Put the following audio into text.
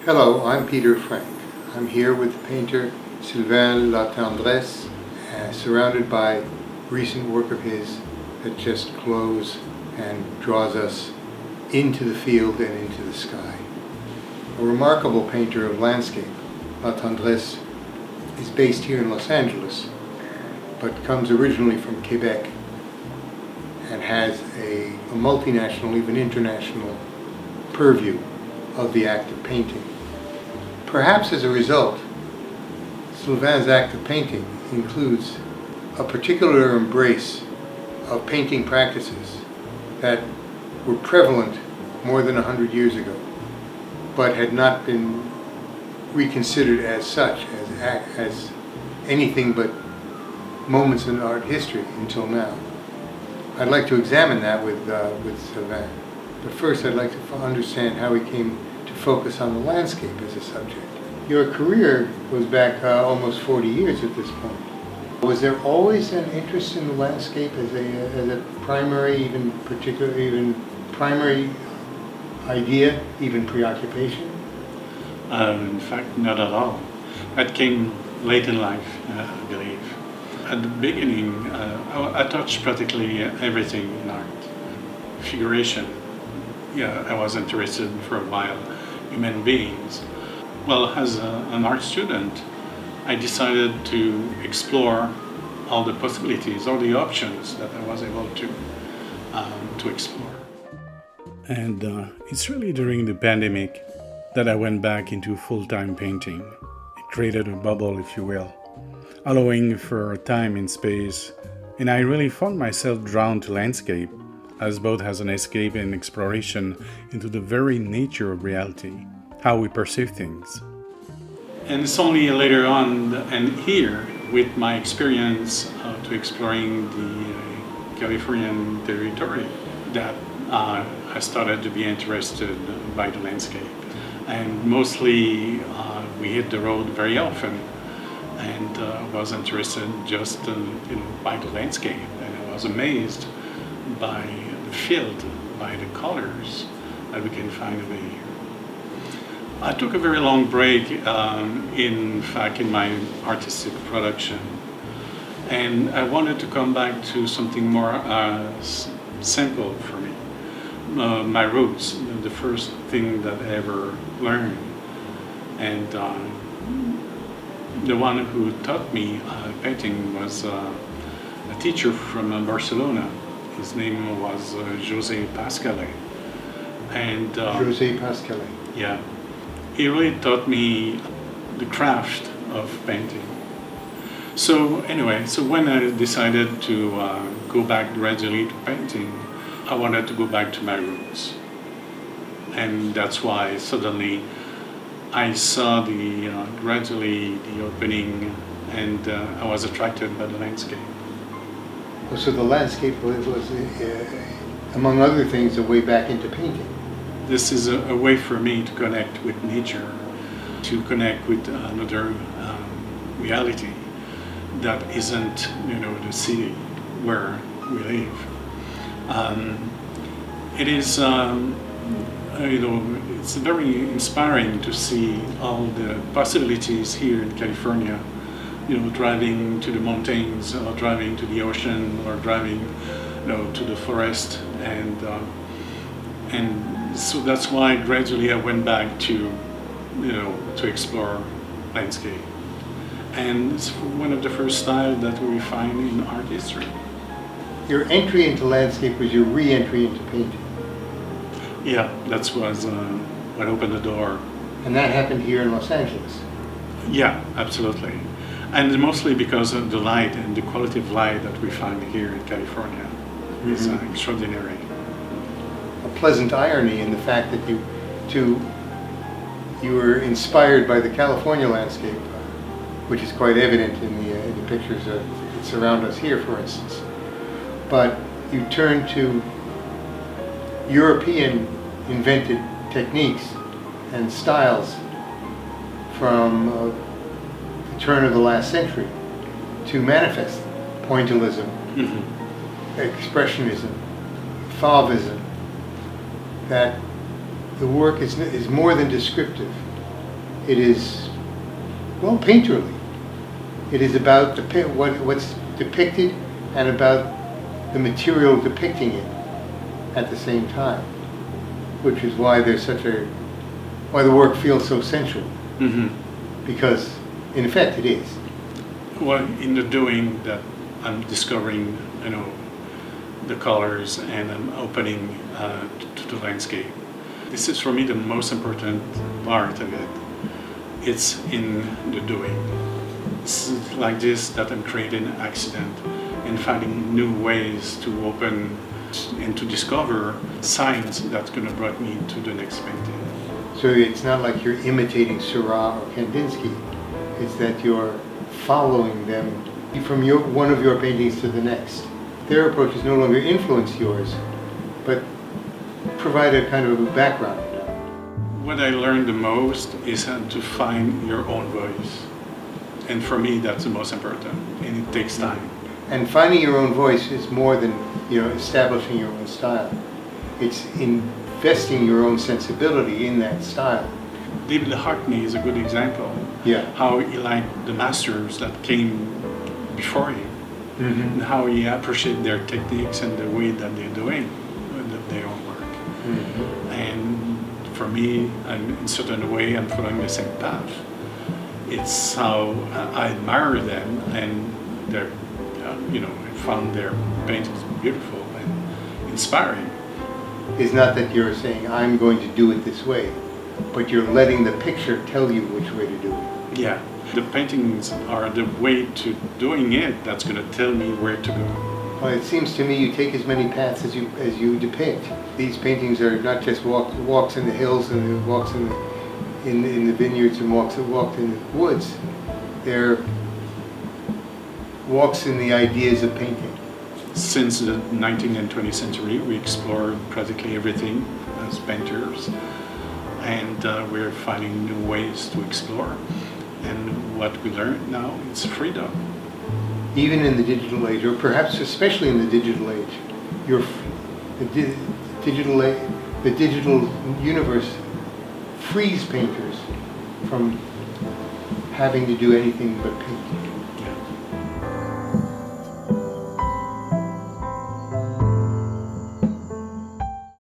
Hello, I'm Peter Frank. I'm here with the painter Sylvain Latendresse, surrounded by recent work of his that just glows and draws us into the field and into the sky. A remarkable painter of landscape, Latendresse is based here in Los Angeles, but comes originally from Quebec and has a multinational, even international purview of the act of painting. Perhaps as a result, Sylvain's act of painting includes a particular embrace of painting practices that were prevalent more than 100 years ago, but had not been reconsidered as such, as anything but moments in art history until now. I'd like to examine that with Sylvain. But first I'd like to understand how he came to focus on the landscape as a subject. Your career goes back almost 40 years at this point. Was there always an interest in the landscape as a primary, even primary idea, even preoccupation? In fact, not at all. That came late in life, I believe. At the beginning, I touched practically everything in art. Figuration. Yeah, I was interested for a while in human beings. Well, as an art student, I decided to explore all the possibilities, all the options that I was able to explore. And it's really during the pandemic that I went back into full-time painting. It created a bubble, if you will, allowing for time and space, and I really found myself drawn to landscape as both as an escape and exploration into the very nature of reality, how we perceive things. And it's only later on and here, with my experience to exploring the Californian territory, that I started to be interested by the landscape. And mostly we hit the road very often, and was interested just by the landscape, and I was amazed by the field, by the colors that we can find over here. I took a very long break, in fact, in my artistic production, and I wanted to come back to something more simple for me. My roots, the first thing that I ever learned, and the one who taught me painting was a teacher from Barcelona. His name was José Pascalet. And José Pascalet. Yeah. He really taught me the craft of painting. So anyway, when I decided to go back gradually to painting, I wanted to go back to my roots. And that's why suddenly I saw gradually the opening, and I was attracted by the landscape. So the landscape was among other things, a way back into painting. This is a way for me to connect with nature, to connect with another reality that isn't, the city where we live. It is, it's very inspiring to see all the possibilities here in California. Driving to the mountains, or driving to the ocean, or driving, to the forest, and so that's why gradually I went back to, to explore landscape, and it's one of the first styles that we find in art history. Your entry into landscape was your re-entry into painting. Yeah, that was what opened the door. And that happened here in Los Angeles. Yeah, absolutely. And mostly because of the light and the quality of light that we find here in California is extraordinary. A pleasant irony in the fact that you were inspired by the California landscape, which is quite evident in the pictures that surround us here, for instance. But you turned to European invented techniques and styles from turn of the last century to manifest pointillism, expressionism, Fauvism, that the work is more than descriptive. It is, well, painterly. It is about what's depicted and about the material depicting it at the same time, which is why why the work feels so sensual. Mm-hmm. Because, in effect, it is. Well, in the doing that, I'm discovering, the colors, and I'm opening to the landscape. This is for me the most important part of it. It's in the doing. It's like this that I'm creating an accident and finding new ways to open and to discover signs that's going to bring me to the next painting. So it's not like you're imitating Seurat or Kandinsky. It's that you're following them from one of your paintings to the next. Their approaches no longer influence yours, but provide a kind of a background. What I learned the most is how to find your own voice. And for me, that's the most important, and it takes time. And finding your own voice is more than, establishing your own style. It's investing your own sensibility in that style. David Hockney is a good example. Yeah. How he liked the masters that came before him, Mm-hmm. and how he appreciated their techniques and the way that they're doing their own work. Mm-hmm. And for me, in a certain way, I'm following the same path. It's how I admire them, and they're, I found their paintings beautiful and inspiring. It's not that you're saying, I'm going to do it this way, but you're letting the picture tell you which way to do it. Yeah, the paintings are the way to doing it that's going to tell me where to go. Well, it seems to me you take as many paths as you depict. These paintings are not just walks in the hills and walks in the vineyards and walks in the woods. They're walks in the ideas of painting. Since the 19th and 20th century, we explored practically everything as painters, and we're finding new ways to explore. And what we learn now is freedom. Even in the digital age, or perhaps especially in the digital age, the digital universe frees painters from having to do anything but paint.